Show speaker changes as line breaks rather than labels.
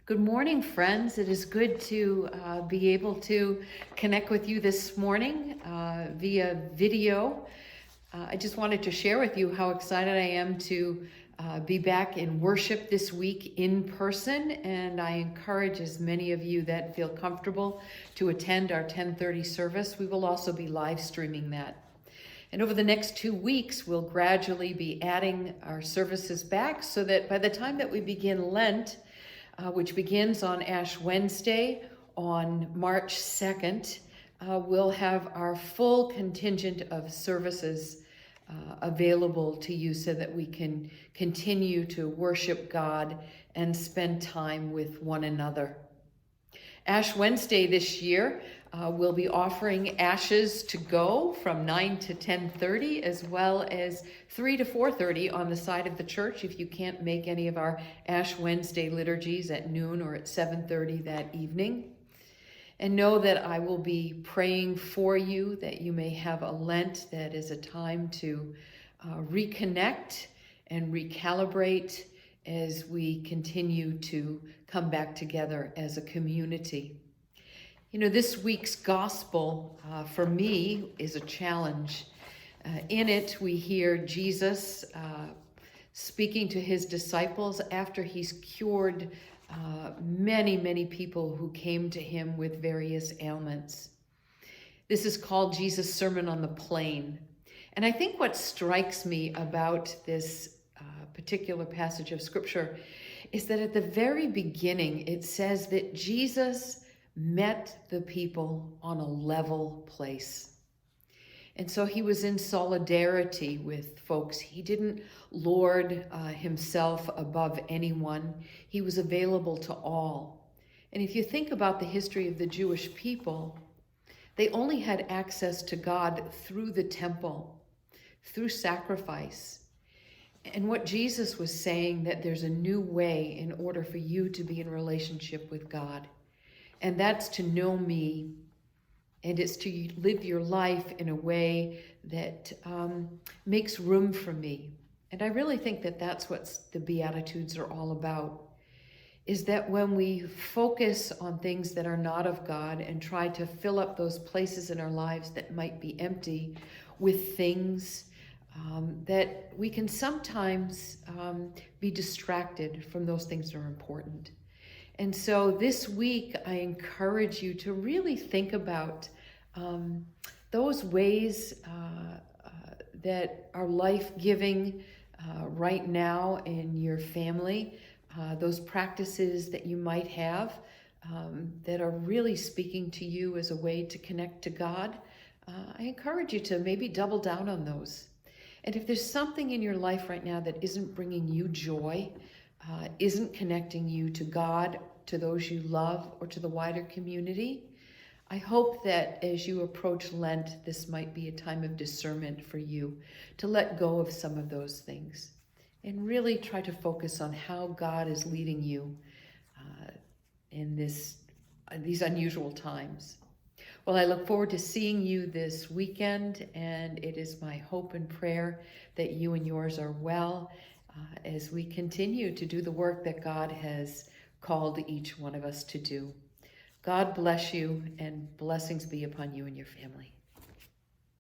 Good morning, friends. It is good to be able to connect with you this morning via video. I just wanted to share with you how excited I am to be back in worship this week in person, and I encourage as many of you that feel comfortable to attend our 10:30 service. We will also be live streaming that. And over the next 2 weeks, we'll gradually be adding our services back so that by the time that we begin Lent, which begins on Ash Wednesday on March 2nd, we'll have our full contingent of services available to you so that we can continue to worship God and spend time with one another. Ash Wednesday this year, we'll be offering ashes to go from 9 to 10:30, as well as 3 to 4:30 on the side of the church if you can't make any of our Ash Wednesday liturgies at noon or at 7:30 that evening. And know that I will be praying for you, that you may have a Lent that is a time to reconnect and recalibrate as we continue to come back together as a community. You know, this week's gospel for me is a challenge. In it, we hear Jesus speaking to his disciples after he's cured many people who came to him with various ailments. This is called Jesus' Sermon on the Plain. And I think what strikes me about this particular passage of scripture is that at the very beginning, it says that Jesus met the people on a level place. And so he was in solidarity with folks. He didn't lord himself above anyone. He was available to all. And if you think about the history of the Jewish people, they only had access to God through the temple, through sacrifice. And what Jesus was saying, that there's a new way in order for you to be in relationship with God. And that's to know me, and it's to live your life in a way that makes room for me. And I really think that that's what the Beatitudes are all about, is that when we focus on things that are not of God and try to fill up those places in our lives that might be empty with things, that we can sometimes be distracted from those things that are important. And so this week, I encourage you to really think about those ways that are life-giving right now in your family, those practices that you might have that are really speaking to you as a way to connect to God. I encourage you to maybe double down on those. And if there's something in your life right now that isn't bringing you joy, isn't connecting you to God, to those you love, or to the wider community, I hope that as you approach Lent, this might be a time of discernment for you to let go of some of those things and really try to focus on how God is leading you in these unusual times. Well, I look forward to seeing you this weekend, and it is my hope and prayer that you and yours are well as we continue to do the work that God has called each one of us to do. God bless you, and blessings be upon you and your family.